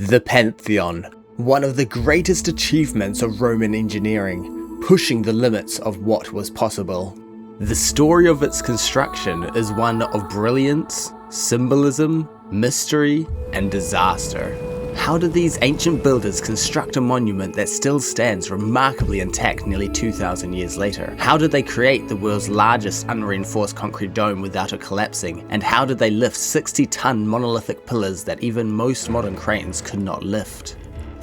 The Pantheon, one of the greatest achievements of Roman engineering, pushing the limits of what was possible. The story of its construction is one of brilliance, symbolism, mystery, and disaster. How did these ancient builders construct a monument that still stands remarkably intact nearly 2,000 years later? How did they create the world's largest unreinforced concrete dome without it collapsing? And how did they lift 60-ton monolithic pillars that even most modern cranes could not lift?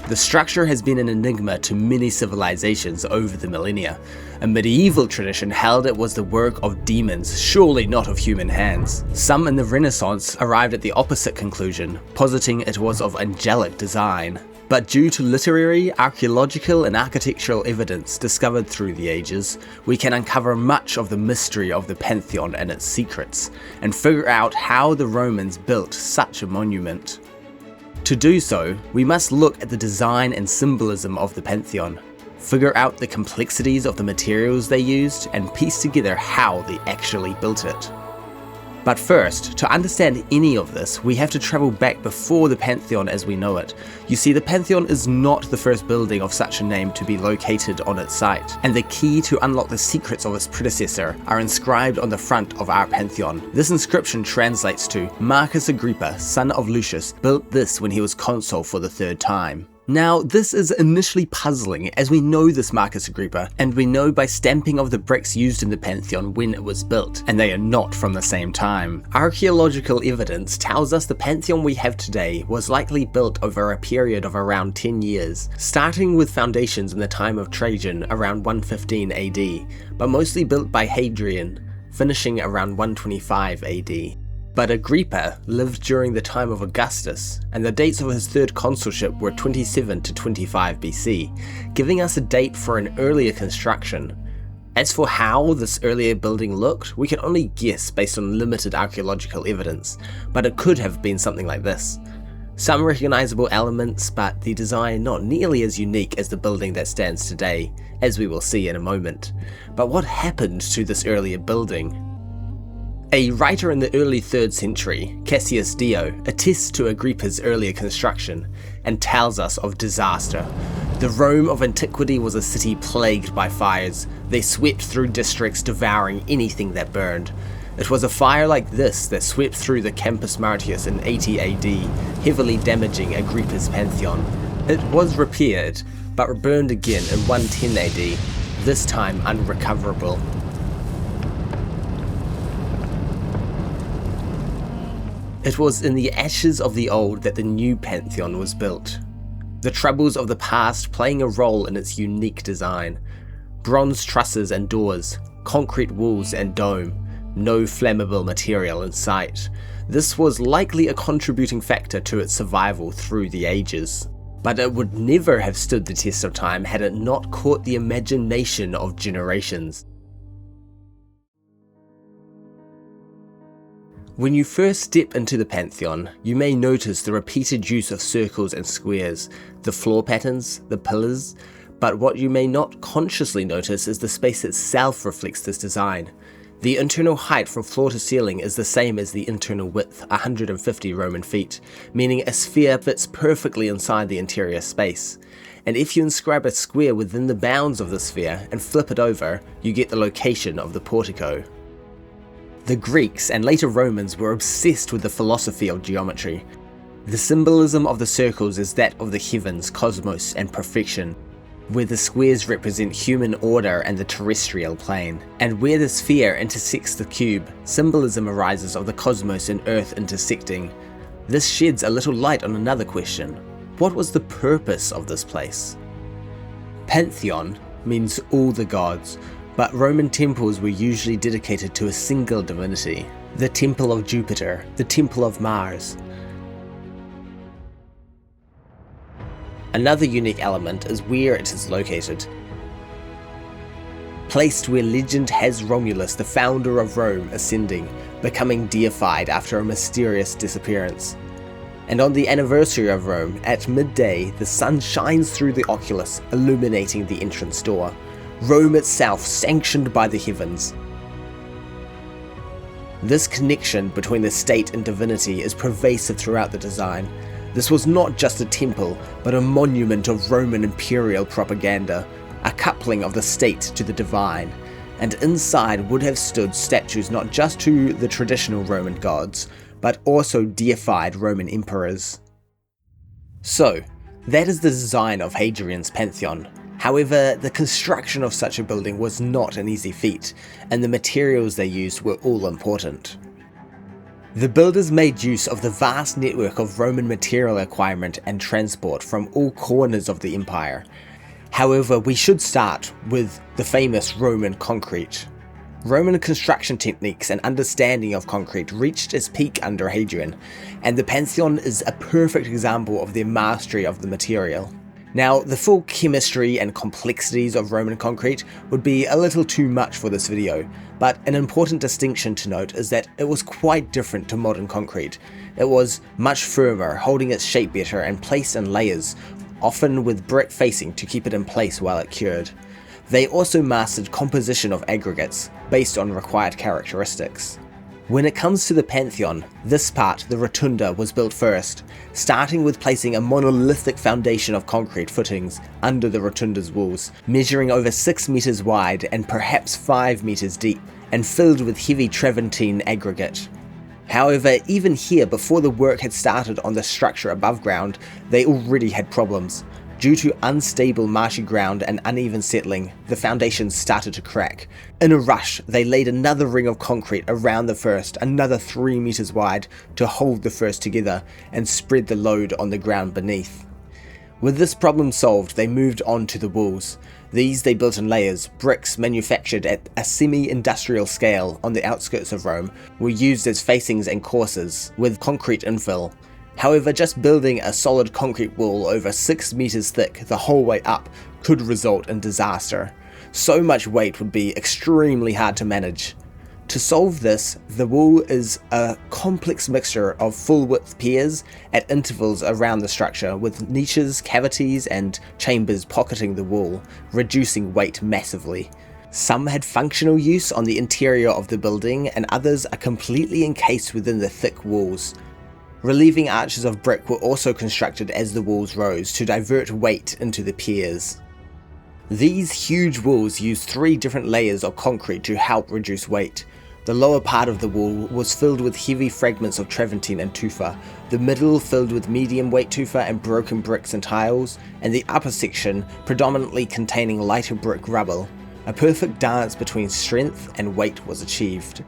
The structure has been an enigma to many civilizations over the millennia. A medieval tradition held it was the work of demons, surely not of human hands. Some in the Renaissance arrived at the opposite conclusion, positing it was of angelic design. But due to literary, archaeological, and architectural evidence discovered through the ages, we can uncover much of the mystery of the Pantheon and its secrets, and figure out how the Romans built such a monument. To do so, we must look at the design and symbolism of the Pantheon, figure out the complexities of the materials they used, and piece together how they actually built it. But first, to understand any of this, we have to travel back before the Pantheon as we know it. You see, the Pantheon is not the first building of such a name to be located on its site, and the key to unlock the secrets of its predecessor are inscribed on the front of our Pantheon. This inscription translates to, Marcus Agrippa, son of Lucius, built this when he was consul for the third time. Now, this is initially puzzling as we know this Marcus Agrippa, and we know by stamping of the bricks used in the Pantheon when it was built, and they are not from the same time. Archaeological evidence tells us the Pantheon we have today was likely built over a period of around 10 years, starting with foundations in the time of Trajan around 115 AD, but mostly built by Hadrian, finishing around 125 AD. But Agrippa lived during the time of Augustus, and the dates of his third consulship were 27 to 25 BC, giving us a date for an earlier construction. As for how this earlier building looked, we can only guess based on limited archaeological evidence, but it could have been something like this. Some recognizable elements, but the design not nearly as unique as the building that stands today, as we will see in a moment. But what happened to this earlier building? A writer in the early 3rd century, Cassius Dio, attests to Agrippa's earlier construction and tells us of disaster. The Rome of antiquity was a city plagued by fires. They swept through districts, devouring anything that burned. It was a fire like this that swept through the Campus Martius in 80 AD, heavily damaging Agrippa's Pantheon. It was repaired, but burned again in 110 AD, this time unrecoverable. It was in the ashes of the old that the new Pantheon was built, the troubles of the past playing a role in its unique design. Bronze trusses and doors, concrete walls and dome, no flammable material in sight. This was likely a contributing factor to its survival through the ages. But it would never have stood the test of time had it not caught the imagination of generations. When you first step into the Pantheon, you may notice the repeated use of circles and squares, the floor patterns, the pillars, but what you may not consciously notice is the space itself reflects this design. The internal height from floor to ceiling is the same as the internal width, 150 Roman feet, meaning a sphere fits perfectly inside the interior space. And if you inscribe a square within the bounds of the sphere and flip it over, you get the location of the portico. The Greeks and later Romans were obsessed with the philosophy of geometry. The symbolism of the circles is that of the heavens, cosmos, and perfection, where the squares represent human order and the terrestrial plane, and where the sphere intersects the cube, symbolism arises of the cosmos and earth intersecting. This sheds a little light on another question. What was the purpose of this place? Pantheon means all the gods, but Roman temples were usually dedicated to a single divinity, the Temple of Jupiter, the Temple of Mars. Another unique element is where it is located. Placed where legend has Romulus, the founder of Rome, ascending, becoming deified after a mysterious disappearance. And on the anniversary of Rome, at midday, the sun shines through the oculus, illuminating the entrance door. Rome itself sanctioned by the heavens. This connection between the state and divinity is pervasive throughout the design. This was not just a temple, but a monument of Roman imperial propaganda, a coupling of the state to the divine, and inside would have stood statues not just to the traditional Roman gods, but also deified Roman emperors. So, that is the design of Hadrian's Pantheon. However, the construction of such a building was not an easy feat, and the materials they used were all important. The builders made use of the vast network of Roman material acquirement and transport from all corners of the empire. However, we should start with the famous Roman concrete. Roman construction techniques and understanding of concrete reached its peak under Hadrian, and the Pantheon is a perfect example of their mastery of the material. Now, the full chemistry and complexities of Roman concrete would be a little too much for this video, but an important distinction to note is that it was quite different to modern concrete. It was much firmer, holding its shape better and placed in layers, often with brick facing to keep it in place while it cured. They also mastered composition of aggregates based on required characteristics. When it comes to the Pantheon, this part, the rotunda, was built first, starting with placing a monolithic foundation of concrete footings under the rotunda's walls, measuring over 6 meters wide and perhaps 5 meters deep, and filled with heavy Travertine aggregate. However, even here, before the work had started on the structure above ground, they already had problems. Due to unstable marshy ground and uneven settling, the foundations started to crack. In a rush, they laid another ring of concrete around the first, another 3 meters wide, to hold the first together and spread the load on the ground beneath. With this problem solved, they moved on to the walls. These they built in layers. Bricks manufactured at a semi-industrial scale on the outskirts of Rome were used as facings and courses, with concrete infill. However, just building a solid concrete wall over 6 meters thick the whole way up could result in disaster. So much weight would be extremely hard to manage. To solve this, the wall is a complex mixture of full-width piers at intervals around the structure, with niches, cavities, and chambers pocketing the wall, reducing weight massively. Some had functional use on the interior of the building, and others are completely encased within the thick walls. Relieving arches of brick were also constructed as the walls rose to divert weight into the piers. These huge walls used 3 different layers of concrete to help reduce weight. The lower part of the wall was filled with heavy fragments of Travertine and tufa, the middle filled with medium weight tufa and broken bricks and tiles, and the upper section predominantly containing lighter brick rubble. A perfect dance between strength and weight was achieved.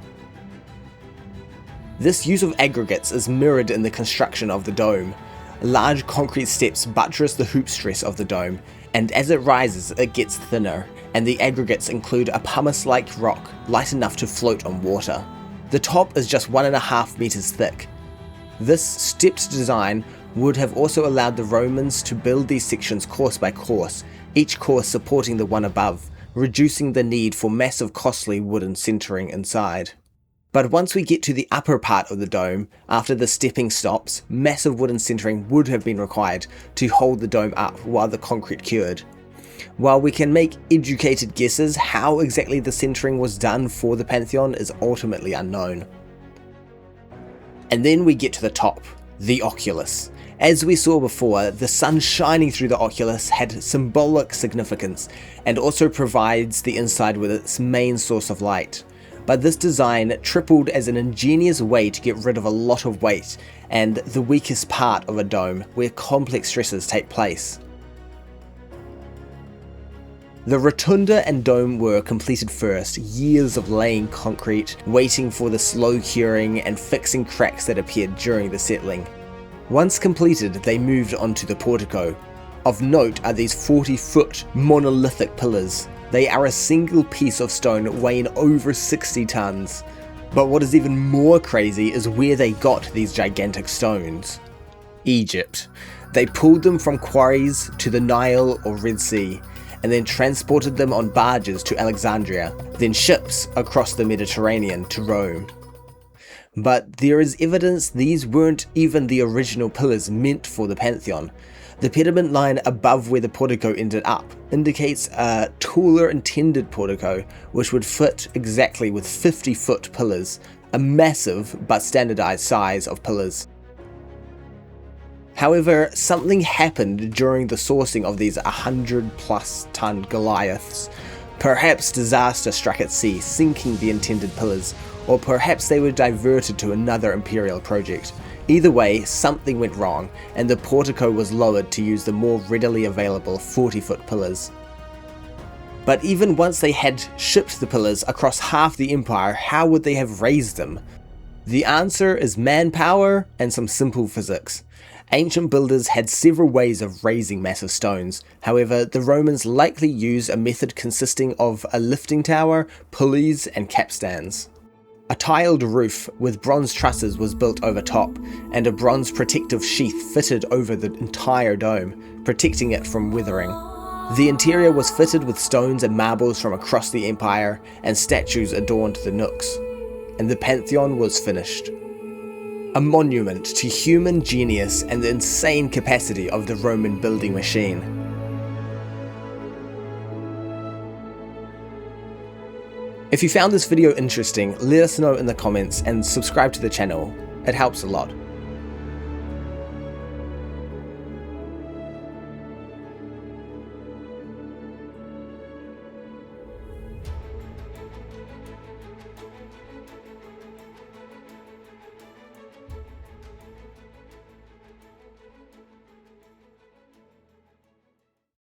This use of aggregates is mirrored in the construction of the dome. Large concrete steps buttress the hoop stress of the dome, and as it rises it gets thinner, and the aggregates include a pumice-like rock light enough to float on water. The top is just 1.5 meters thick. This stepped design would have also allowed the Romans to build these sections course by course, each course supporting the one above, reducing the need for massive costly wooden centering inside. But once we get to the upper part of the dome, after the stepping stops, massive wooden centering would have been required to hold the dome up while the concrete cured. While we can make educated guesses, how exactly the centering was done for the Pantheon is ultimately unknown. And then we get to the top, the oculus. As we saw before, the sun shining through the oculus had symbolic significance and also provides the inside with its main source of light. But this design tripled as an ingenious way to get rid of a lot of weight and the weakest part of a dome where complex stresses take place. The rotunda and dome were completed first, years of laying concrete, waiting for the slow curing and fixing cracks that appeared during the settling. Once completed, they moved on to the portico. Of note are these 40-foot monolithic pillars. They are a single piece of stone weighing over 60 tons. But what is even more crazy is where they got these gigantic stones. Egypt. They pulled them from quarries to the Nile or Red Sea, and then transported them on barges to Alexandria, then ships across the Mediterranean to Rome. But there is evidence these weren't even the original pillars meant for the Pantheon. The pediment line above where the portico ended up indicates a taller intended portico which would fit exactly with 50-foot pillars, a massive but standardized size of pillars. However, something happened during the sourcing of these 100+ ton Goliaths. Perhaps disaster struck at sea, sinking the intended pillars, or perhaps they were diverted to another Imperial project. Either way, something went wrong, and the portico was lowered to use the more readily available 40-foot pillars. But even once they had shipped the pillars across half the Empire, how would they have raised them? The answer is manpower and some simple physics. Ancient builders had several ways of raising massive stones. However, the Romans likely used a method consisting of a lifting tower, pulleys, and capstans. A tiled roof with bronze trusses was built over top, and a bronze protective sheath fitted over the entire dome, protecting it from weathering. The interior was fitted with stones and marbles from across the empire, and statues adorned the nooks. And the Pantheon was finished. A monument to human genius and the insane capacity of the Roman building machine. If you found this video interesting, let us know in the comments and subscribe to the channel. It helps a lot.